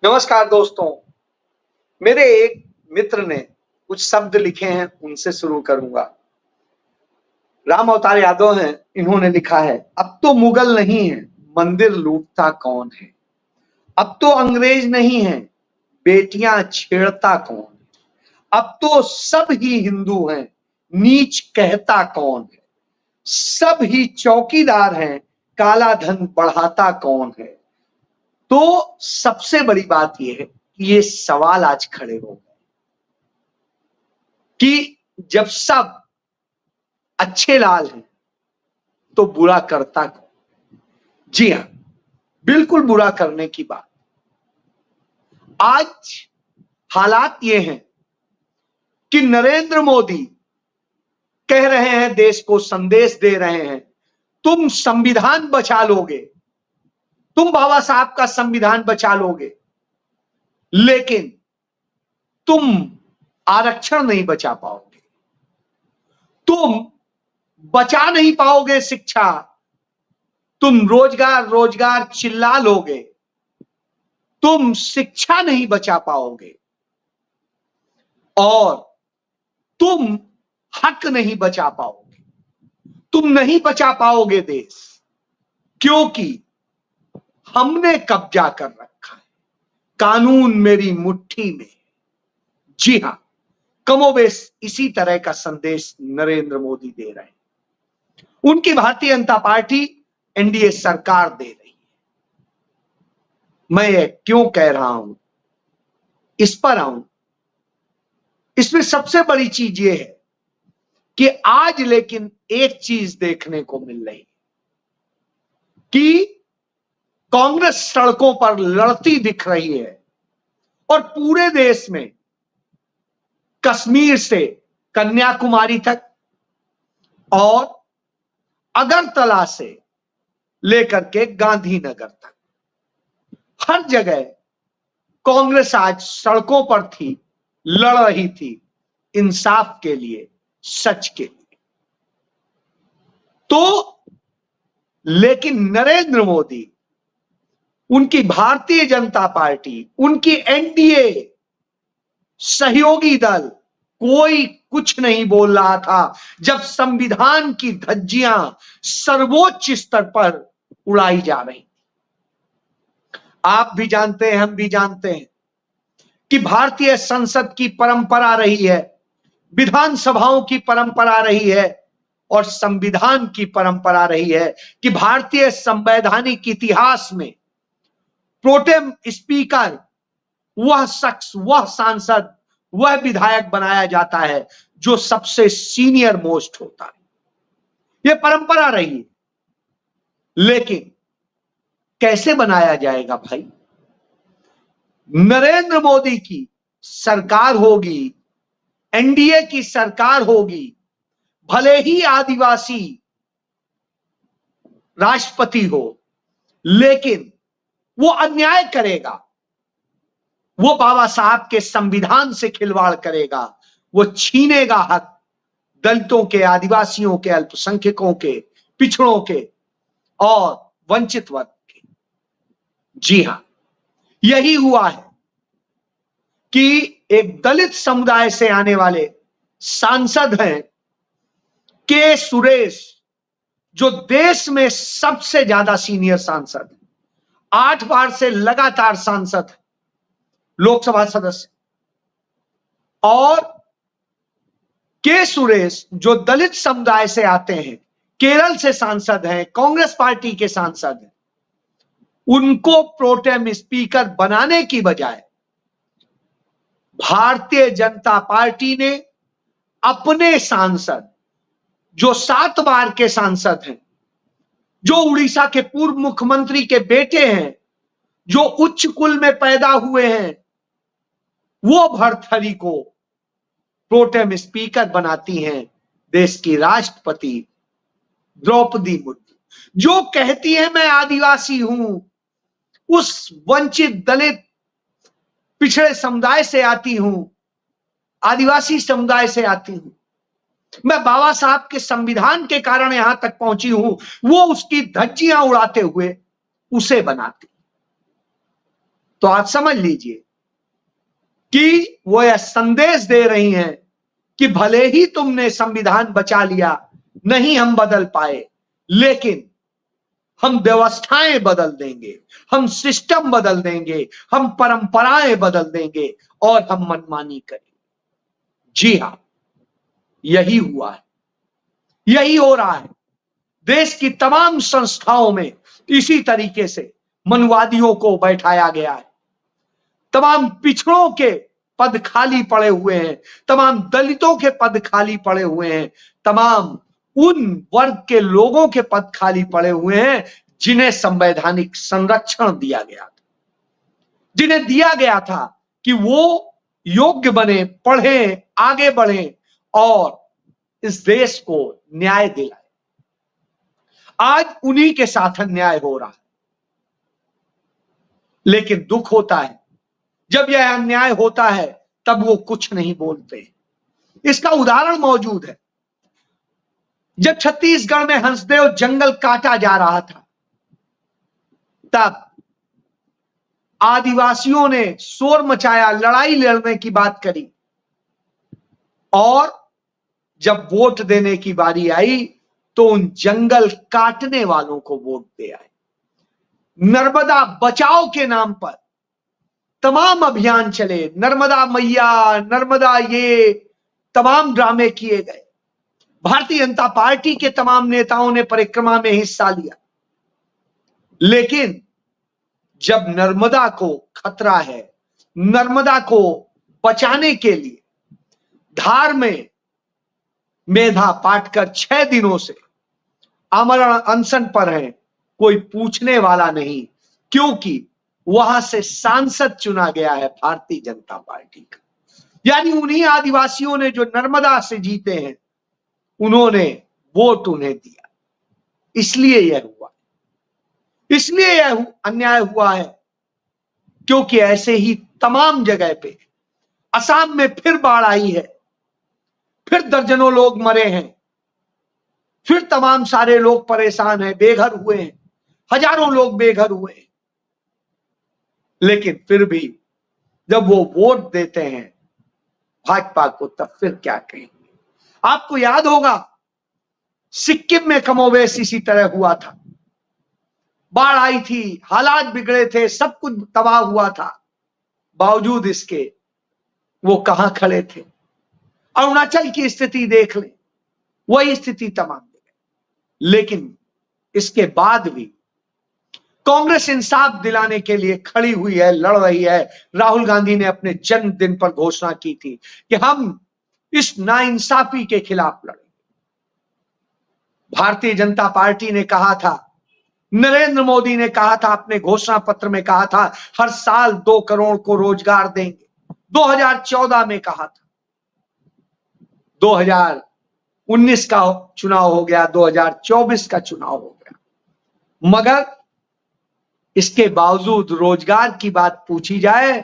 नमस्कार दोस्तों। मेरे एक मित्र ने कुछ शब्द लिखे हैं, उनसे शुरू करूंगा। राम अवतार यादव हैं, इन्होंने लिखा है, अब तो मुगल नहीं है, मंदिर लूटता कौन है। अब तो अंग्रेज नहीं है, बेटियां छेड़ता कौन है। अब तो सब ही हिंदू हैं, नीच कहता कौन है। सब ही चौकीदार हैं, काला धन बढ़ाता कौन है। तो सबसे बड़ी बात यह है कि ये सवाल आज खड़े हो गए कि जब सब अच्छे लाल हैं तो बुरा करता कौन। जी हां, बिल्कुल बुरा करने की बात। आज हालात ये हैं कि नरेंद्र मोदी कह रहे हैं, देश को संदेश दे रहे हैं, तुम संविधान बचा लोगे, तुम बाबा साहब का संविधान बचा लोगे, लेकिन तुम आरक्षण नहीं बचा पाओगे, तुम बचा नहीं पाओगे शिक्षा, तुम रोजगार रोजगार चिल्ला लोगे, तुम शिक्षा नहीं बचा पाओगे और तुम हक नहीं बचा पाओगे, तुम नहीं बचा पाओगे देश, क्योंकि हमने कब्जा कर रखा है, कानून मेरी मुट्ठी में। जी हां, कमोबेश इसी तरह का संदेश नरेंद्र मोदी दे रहे हैं। उनकी भारतीय जनता पार्टी एनडीए सरकार दे रही है। मैं ये क्यों कह रहा हूं, इस पर आऊं। इसमें सबसे बड़ी चीज ये है कि आज लेकिन एक चीज देखने को मिल रही है कि कांग्रेस सड़कों पर लड़ती दिख रही है और पूरे देश में कश्मीर से कन्याकुमारी तक और अगरतला से लेकर के गांधीनगर तक हर जगह कांग्रेस आज सड़कों पर थी, लड़ रही थी इंसाफ के लिए, सच के लिए। तो लेकिन नरेंद्र मोदी, उनकी भारतीय जनता पार्टी, उनकी एनडीए सहयोगी दल कोई कुछ नहीं बोल रहा था जब संविधान की धज्जियां सर्वोच्च स्तर पर उड़ाई जा रही। आप भी जानते हैं, हम भी जानते हैं कि भारतीय संसद की परंपरा रही है, विधानसभाओं की परंपरा रही है और संविधान की परंपरा रही है कि भारतीय संवैधानिक इतिहास में प्रोटेम स्पीकर वह शख्स, वह सांसद, वह विधायक बनाया जाता है जो सबसे सीनियर मोस्ट होता है। यह परंपरा रही है, लेकिन कैसे बनाया जाएगा भाई। नरेंद्र मोदी की सरकार होगी, एनडीए की सरकार होगी, भले ही आदिवासी राष्ट्रपति हो, लेकिन वो अन्याय करेगा, वो बाबा साहब के संविधान से खिलवाड़ करेगा, वो छीनेगा हक दलितों के, आदिवासियों के, अल्पसंख्यकों के, पिछड़ों के और वंचित वर्ग के। जी हां, यही हुआ है कि एक दलित समुदाय से आने वाले सांसद हैं के सुरेश, जो देश में सबसे ज्यादा सीनियर सांसद है, 8 बार से लगातार सांसद है, लोकसभा सदस्य, और के सुरेश जो दलित समुदाय से आते हैं, केरल से सांसद हैं, कांग्रेस पार्टी के सांसद हैं, उनको प्रोटेम स्पीकर बनाने की बजाय भारतीय जनता पार्टी ने अपने सांसद, जो 7 बार के सांसद हैं, जो उड़ीसा के पूर्व मुख्यमंत्री के बेटे हैं, जो उच्च कुल में पैदा हुए हैं, वो भर्तृहरि को प्रोटेम स्पीकर बनाती हैं देश की राष्ट्रपति द्रौपदी मुर्मू, जो कहती है मैं आदिवासी हूं, उस वंचित दलित पिछड़े समुदाय से आती हूं, आदिवासी समुदाय से आती हूं, मैं बाबा साहब के संविधान के कारण यहां तक पहुंची हूं, वो उसकी धज्जियां उड़ाते हुए उसे बनाती। तो आप समझ लीजिए कि वो यह संदेश दे रही हैं कि भले ही तुमने संविधान बचा लिया, नहीं हम बदल पाए, लेकिन हम व्यवस्थाएं बदल देंगे, हम सिस्टम बदल देंगे, हम परंपराएं बदल देंगे और हम मनमानी करेंगे। जी हां, यही हुआ है, यही हो रहा है। देश की तमाम संस्थाओं में इसी तरीके से मनुवादियों को बैठाया गया है। तमाम पिछड़ों के पद खाली पड़े हुए हैं, तमाम दलितों के पद खाली पड़े हुए हैं, तमाम उन वर्ग के लोगों के पद खाली पड़े हुए हैं जिन्हें संवैधानिक संरक्षण दिया गया था, जिन्हें दिया गया था कि वो योग्य बने, पढ़ें, आगे बढ़ें और इस देश को न्याय दिलाए। आज उन्हीं के साथ अन्याय हो रहा है, लेकिन दुख होता है जब यह अन्याय होता है तब वो कुछ नहीं बोलते। इसका उदाहरण मौजूद है। जब छत्तीसगढ़ में हंसदेव जंगल काटा जा रहा था, तब आदिवासियों ने शोर मचाया, लड़ाई लड़ने की बात करी, और जब वोट देने की बारी आई तो उन जंगल काटने वालों को वोट दे आए। नर्मदा बचाओ के नाम पर तमाम अभियान चले, नर्मदा मैया, नर्मदा, ये तमाम ड्रामे किए गए। भारतीय जनता पार्टी के तमाम नेताओं ने परिक्रमा में हिस्सा लिया, लेकिन जब नर्मदा को खतरा है, नर्मदा को बचाने के लिए धार में मेधा पाटकर 6 दिनों से आमरण अनशन पर हैं, कोई पूछने वाला नहीं, क्योंकि वहां से सांसद चुना गया है भारतीय जनता पार्टी का। यानी उन्हीं आदिवासियों ने जो नर्मदा से जीते हैं, उन्होंने वोट उन्हें दिया। इसलिए यह हुआ, इसलिए यह अन्याय हुआ है, क्योंकि ऐसे ही तमाम जगह पे, असम में फिर बाढ़ आई है, फिर दर्जनों लोग मरे हैं, फिर तमाम सारे लोग परेशान हैं, बेघर हुए हैं, हजारों लोग बेघर हुए हैं। लेकिन फिर भी जब वो वोट देते हैं भाजपा को, तब फिर क्या कहेंगे। आपको याद होगा सिक्किम में कमोबेश इसी तरह हुआ था। बाढ़ आई थी, हालात बिगड़े थे, सब कुछ तबाह हुआ था, बावजूद इसके वो कहां खड़े थे। अरुणाचल की स्थिति देख लें, वही स्थिति तमाम जगह। लेकिन इसके बाद भी कांग्रेस इंसाफ दिलाने के लिए खड़ी हुई है, लड़ रही है। राहुल गांधी ने अपने जन्मदिन पर घोषणा की थी कि हम इस नाइंसाफी के खिलाफ लड़ेंगे। भारतीय जनता पार्टी ने कहा था, नरेंद्र मोदी ने कहा था, अपने घोषणा पत्र में कहा था, हर साल 2 करोड़ को रोजगार देंगे। 2014 में कहा था, 2019 का चुनाव हो गया, 2024 का चुनाव हो गया, मगर इसके बावजूद रोजगार की बात पूछी जाए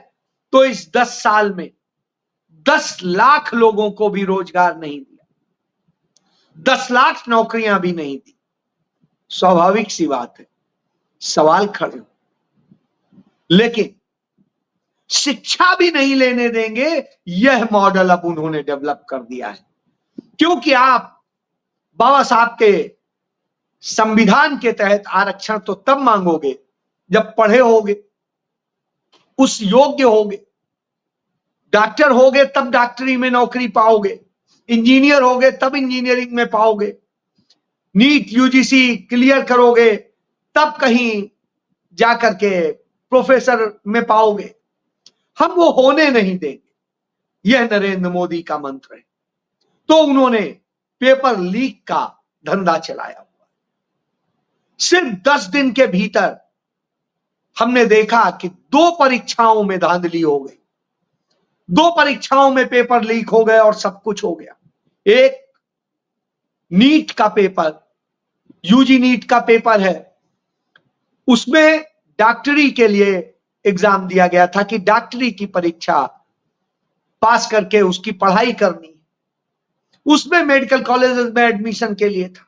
तो इस 10 साल में 10 लाख लोगों को भी रोजगार नहीं दिया, 10 लाख नौकरियां भी नहीं दी। स्वाभाविक सी बात है, सवाल खड़े हो। लेकिन शिक्षा भी नहीं लेने देंगे, यह मॉडल अब उन्होंने डेवलप कर दिया है। क्योंकि आप बाबा साहब के संविधान के तहत आरक्षण तो तब मांगोगे जब पढ़े होगे, उस योग्य होगे, डॉक्टर होगे तब डॉक्टरी में नौकरी पाओगे, इंजीनियर होगे तब इंजीनियरिंग में पाओगे, नीट यूजीसी क्लियर करोगे तब कहीं जाकर के प्रोफेसर में पाओगे। हम वो होने नहीं देंगे, यह नरेंद्र मोदी का मंत्र है। तो उन्होंने पेपर लीक का धंधा चलाया हुआ। सिर्फ 10 दिन के भीतर हमने देखा कि 2 परीक्षाओं में धांधली हो गई, 2 परीक्षाओं में पेपर लीक हो गए और सब कुछ हो गया। एक नीट का पेपर, यूजी नीट का पेपर है, उसमें डॉक्टरी के लिए एग्जाम दिया गया था कि डॉक्टरी की परीक्षा पास करके उसकी पढ़ाई करनी, उसमें मेडिकल कॉलेजेस में एडमिशन के लिए था।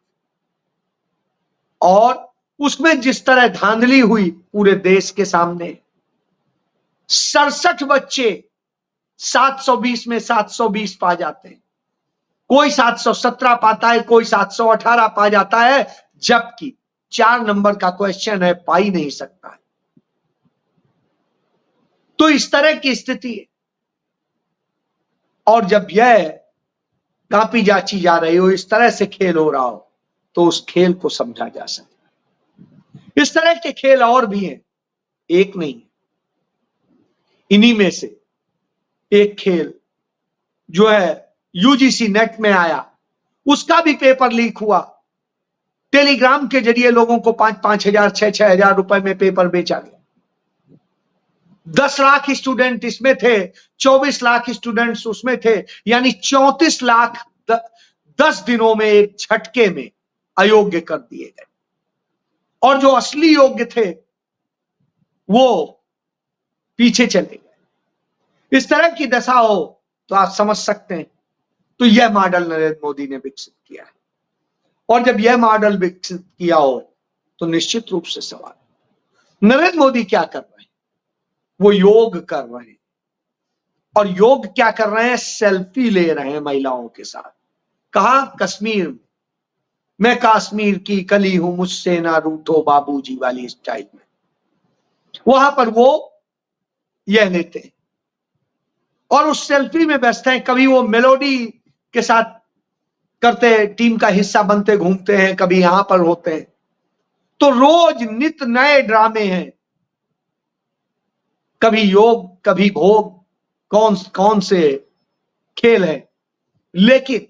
और उसमें जिस तरह धांधली हुई पूरे देश के सामने, 67 बच्चे 720 में 720 पा जाते हैं, कोई 717 पाता है, कोई 718 पा जाता है, जबकि 4 नंबर का क्वेश्चन है, पा ही नहीं सकता है। तो इस तरह की स्थिति है। और जब यह कापी जांची जा रही हो, इस तरह से खेल हो रहा हो, तो उस खेल को समझा जा सकता है। इस तरह के खेल और भी हैं, एक नहीं। इन्हीं में से एक खेल जो है यूजीसी नेट में आया, उसका भी पेपर लीक हुआ। टेलीग्राम के जरिए लोगों को 5-5 हजार 6-6 हजार रुपए में पेपर बेचा गया। 10 लाख स्टूडेंट इसमें थे, 24 लाख स्टूडेंट्स उसमें थे, यानी 34 लाख 10 दिनों में एक झटके में अयोग्य कर दिए गए। और जो असली योग्य थे वो पीछे चले गए। इस तरह की दशा हो तो आप समझ सकते हैं। तो यह मॉडल नरेंद्र मोदी ने विकसित किया है। और जब यह मॉडल विकसित किया हो तो निश्चित रूप से सवाल, नरेंद्र मोदी क्या कर रहे हैं? वो योग कर रहे हैं। और योग क्या कर रहे हैं? सेल्फी ले रहे हैं महिलाओं के साथ। कहा? कश्मीर में। मैं कश्मीर की कली हूं, मुझसे ना रूठो बाबूजी वाली स्टाइल में। वहां पर वो यह लेते हैं और उस सेल्फी में व्यस्त हैं। कभी वो मेलोडी के साथ करते, टीम का हिस्सा बनते घूमते हैं, कभी यहां पर होते हैं। तो रोज नित नए ड्रामे हैं, कभी योग कभी भोग, कौन कौन से खेल है। लेकिन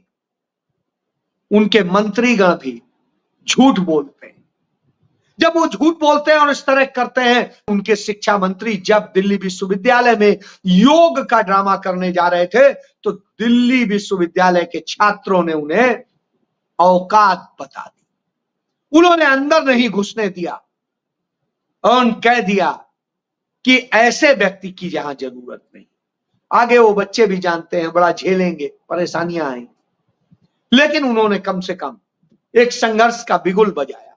उनके मंत्रीगण भी झूठ बोलते हैं। जब वो झूठ बोलते हैं और इस तरह करते हैं, उनके शिक्षा मंत्री जब दिल्ली विश्वविद्यालय में योग का ड्रामा करने जा रहे थे तो दिल्ली विश्वविद्यालय के छात्रों ने उन्हें औकात बता दी। उन्होंने अंदर नहीं घुसने दिया और कह दिया कि ऐसे व्यक्ति की जहां जरूरत नहीं। आगे वो बच्चे भी जानते हैं, बड़ा झेलेंगे, परेशानियां आएंगी, लेकिन उन्होंने कम से कम एक संघर्ष का बिगुल बजाया।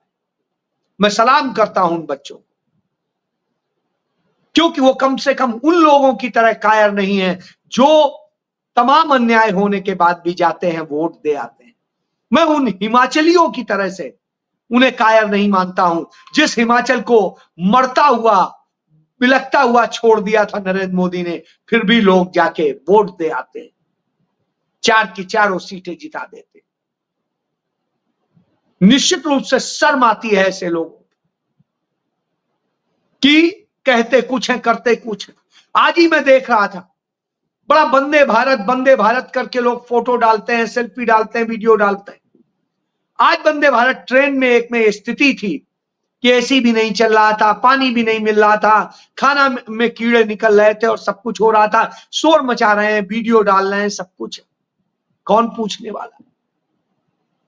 मैं सलाम करता हूं उन बच्चों को, क्योंकि वो कम से कम उन लोगों की तरह कायर नहीं है जो तमाम अन्याय होने के बाद भी जाते हैं, वोट दे आते हैं। मैं उन हिमाचलियों की तरह से उन्हें कायर नहीं मानता हूं, जिस हिमाचल को मरता हुआ बिलखता हुआ छोड़ दिया था नरेंद्र मोदी ने, फिर भी लोग जाके वोट दे आते हैं, 4 की 4 सीटें जिता देते। निश्चित रूप से शर्म आती है ऐसे लोगों कि कहते कुछ है करते कुछ है। आज ही मैं देख रहा था, बड़ा वंदे भारत करके लोग फोटो डालते हैं, सेल्फी डालते हैं, वीडियो डालते हैं। आज वंदे भारत ट्रेन में एक में स्थिति थी कि एसी भी नहीं चल रहा था, पानी भी नहीं मिल रहा था, खाना में कीड़े निकल रहे थे और सब कुछ हो रहा था। शोर मचा रहे हैं, वीडियो डाल रहे हैं, सब कुछ। कौन पूछने वाला?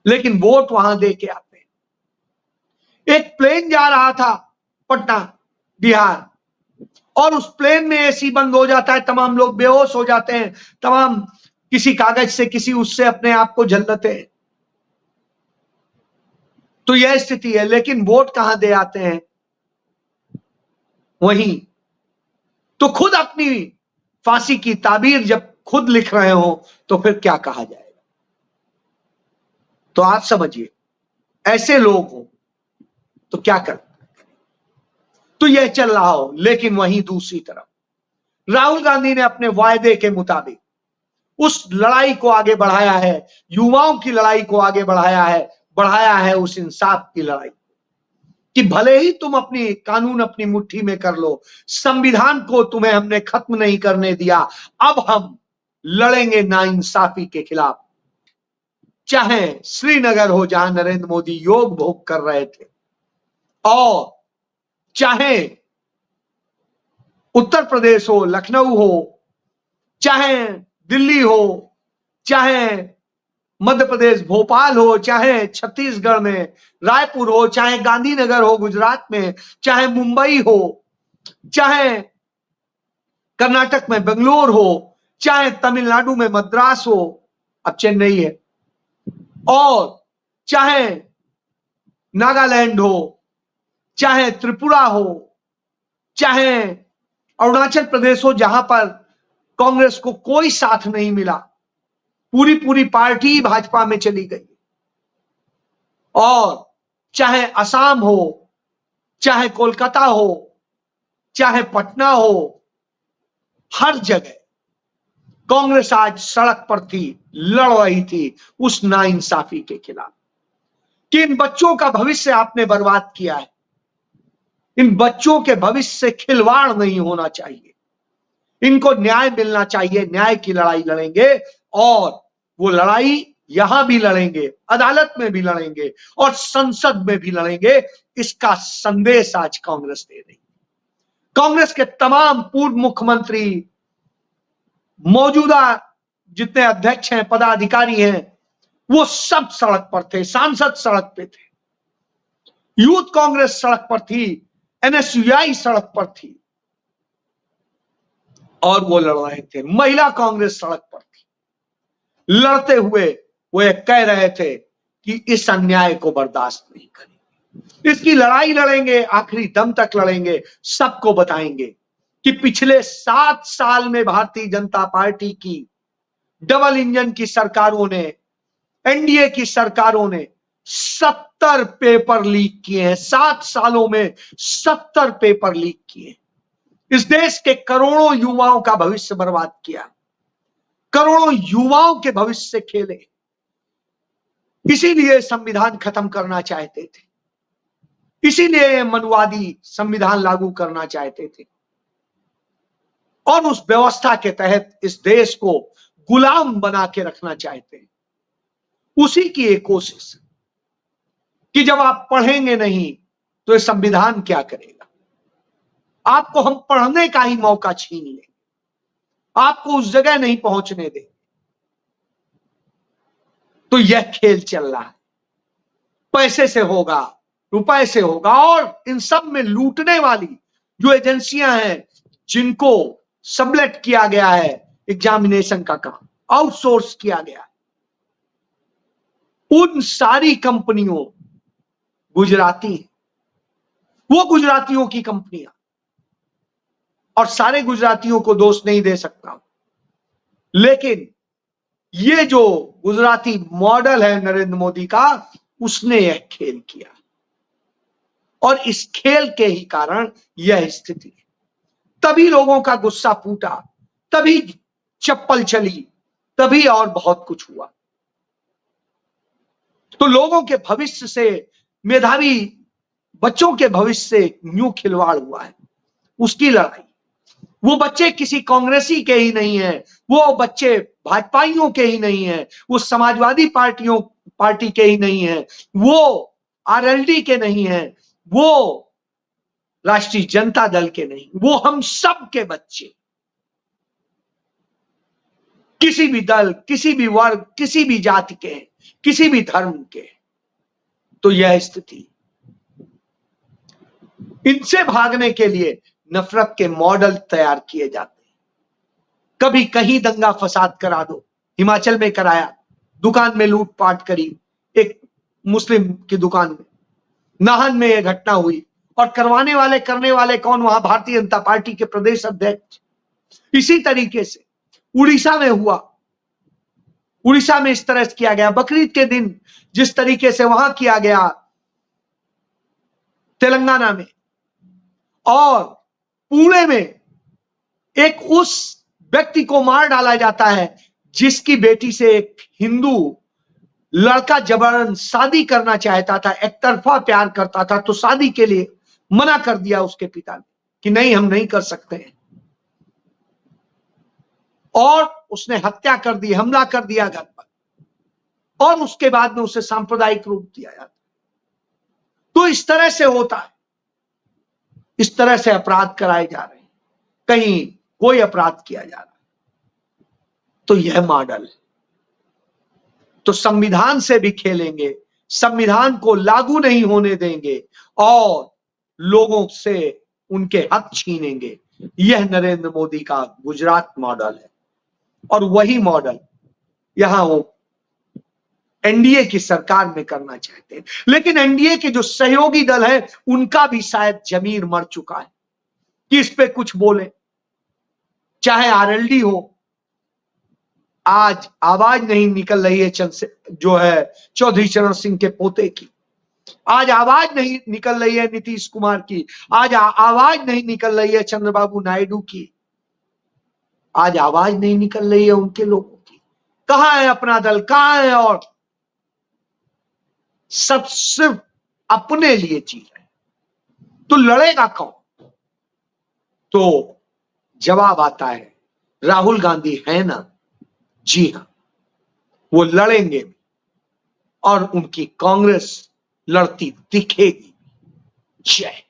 लेकिन वोट वहां दे के आते हैं। एक प्लेन जा रहा था पटना बिहार, और उस प्लेन में एसी बंद हो जाता है, तमाम लोग बेहोश हो जाते हैं, तमाम किसी कागज से किसी उससे अपने आप को झल्लते हैं। तो यह स्थिति है। लेकिन वोट कहां दे आते हैं? वहीं। तो खुद अपनी फांसी की ताबीर जब खुद लिख रहे हो तो फिर क्या कहा जाएगा? तो आप समझिए, ऐसे लोग हो तो क्या कर। तो यह चल रहा हो, लेकिन वहीं दूसरी तरफ राहुल गांधी ने अपने वायदे के मुताबिक उस लड़ाई को आगे बढ़ाया है, युवाओं की लड़ाई को आगे बढ़ाया है उस इंसाफ की लड़ाई, कि भले ही तुम अपनी कानून अपनी मुट्ठी में कर लो, संविधान को तुम्हें हमने खत्म नहीं करने दिया, अब हम लड़ेंगे नाइंसाफी के खिलाफ। चाहे श्रीनगर हो जहां नरेंद्र मोदी योग भोग कर रहे थे, और चाहे उत्तर प्रदेश हो, लखनऊ हो, चाहे दिल्ली हो, चाहे मध्य प्रदेश भोपाल हो, चाहे छत्तीसगढ़ में रायपुर हो, चाहे गांधीनगर हो गुजरात में, चाहे मुंबई हो, चाहे कर्नाटक में बेंगलोर हो, चाहे तमिलनाडु में मद्रास हो, अब चेन्नई है, और चाहे नागालैंड हो, चाहे त्रिपुरा हो, चाहे अरुणाचल प्रदेश हो जहां पर कांग्रेस को कोई साथ नहीं मिला, पूरी पूरी पार्टी भाजपा में चली गई। और चाहे असम हो, चाहे कोलकाता हो, चाहे पटना हो, हर जगह कांग्रेस आज सड़क पर थी, लड़ रही थी उस नाइंसाफी के खिलाफ कि इन बच्चों का भविष्य आपने बर्बाद किया है, इन बच्चों के भविष्य से खिलवाड़ नहीं होना चाहिए, इनको न्याय मिलना चाहिए। न्याय की लड़ाई लड़ेंगे और वो लड़ाई यहां भी लड़ेंगे, अदालत में भी लड़ेंगे और संसद में भी लड़ेंगे। इसका संदेश आज कांग्रेस दे रही। कांग्रेस के तमाम पूर्व मुख्यमंत्री, मौजूदा जितने अध्यक्ष हैं, पदाधिकारी हैं, वो सब सड़क पर थे, सांसद सड़क पे थे, यूथ कांग्रेस सड़क पर थी, एनएसयूआई सड़क पर थी और वो लड़ रहे थे। महिला कांग्रेस सड़क पर थी, लड़ते हुए वो ये कह रहे थे कि इस अन्याय को बर्दाश्त नहीं करेंगे, इसकी लड़ाई लड़ेंगे, आखिरी दम तक लड़ेंगे। सबको बताएंगे कि पिछले 7 साल में भारतीय जनता पार्टी की डबल इंजन की सरकारों ने, एनडीए की सरकारों ने 70 पेपर लीक किए हैं। 7 सालों में 70 पेपर लीक किए, इस देश के करोड़ों युवाओं का भविष्य बर्बाद किया, करोड़ों युवाओं के भविष्य से खेले। इसीलिए संविधान खत्म करना चाहते थे, इसीलिए मनुवादी संविधान लागू करना चाहते थे और उस व्यवस्था के तहत इस देश को गुलाम बना के रखना चाहते हैं। उसी की एक कोशिश कि जब आप पढ़ेंगे नहीं तो ये संविधान क्या करेगा, आपको हम पढ़ने का ही मौका छीन लेंगे, आपको उस जगह नहीं पहुंचने देंगे। तो यह खेल चल रहा है, पैसे से होगा, रुपए से होगा। और इन सब में लूटने वाली जो एजेंसियां हैं, जिनको सबलेट किया गया है एग्जामिनेशन का काम, आउटसोर्स किया गया है, उन सारी कंपनियों गुजराती हैं, वो गुजरातियों की कंपनियां। और सारे गुजरातियों को दोष नहीं दे सकता, लेकिन ये जो गुजराती मॉडल है नरेंद्र मोदी का, उसने यह खेल किया और इस खेल के ही कारण यह स्थिति है। तभी लोगों का गुस्सा फूटा, तभी चप्पल चली, तभी और बहुत कुछ हुआ। तो लोगों के भविष्य से, मेधावी बच्चों के भविष्य से न्यू खिलवाड़ हुआ है, उसकी लड़ाई। वो बच्चे किसी कांग्रेसी के ही नहीं है, वो बच्चे भाजपाइयों के ही नहीं है, वो समाजवादी पार्टी के ही नहीं है, वो आरएलडी के नहीं है, वो राष्ट्रीय जनता दल के नहीं, वो हम सब के बच्चे, किसी भी दल, किसी भी वर्ग, किसी भी जाति के, किसी भी धर्म के। तो यह स्थिति, इनसे भागने के लिए नफरत के मॉडल तैयार किए जाते हैं। कभी कहीं दंगा फसाद करा दो, हिमाचल में कराया, दुकान में लूटपाट करी, एक मुस्लिम की दुकान में, नाहन में यह घटना हुई। और करवाने वाले, करने वाले कौन? वहां भारतीय जनता पार्टी के प्रदेश अध्यक्ष। इसी तरीके से उड़ीसा में हुआ, उड़ीसा में इस तरह से किया गया। बकरीद के दिन जिस तरीके से वहां किया गया तेलंगाना में, और पुणे में एक उस व्यक्ति को मार डाला जाता है जिसकी बेटी से एक हिंदू लड़का जबरन शादी करना चाहता था, एक तरफा प्यार करता था, तो शादी के लिए मना कर दिया उसके पिता ने कि नहीं, हम नहीं कर सकते हैं, और उसने हत्या कर दी, हमला कर दिया घर पर, और उसके बाद में उसे सांप्रदायिक रूप दिया जाता। तो इस तरह से होता है, इस तरह से अपराध कराए जा रहे हैं, कहीं कोई अपराध किया जा रहा है। तो यह मॉडल है। तो संविधान से भी खेलेंगे, संविधान को लागू नहीं होने देंगे और लोगों से उनके हक छीनेंगे। यह नरेंद्र मोदी का गुजरात मॉडल है और वही मॉडल यहां वो एनडीए की सरकार में करना चाहते हैं। लेकिन एनडीए के जो सहयोगी दल है, उनका भी शायद जमीर मर चुका है कि इस पे कुछ बोले। चाहे आरएलडी हो, आज आवाज नहीं निकल रही है जो है चौधरी चरण सिंह के पोते की, आज आवाज नहीं निकल रही है नीतीश कुमार की, आज आवाज नहीं निकल रही है चंद्रबाबू नायडू की, आज आवाज नहीं निकल रही है उनके लोगों की। कहां है अपना दल, कहां है? और सब सिर्फ अपने लिए जी रहे, तो लड़ेगा कौन? तो जवाब आता है राहुल गांधी है ना, जी हां, वो लड़ेंगे भी और उनकी कांग्रेस लड़ती दिखेगी। जय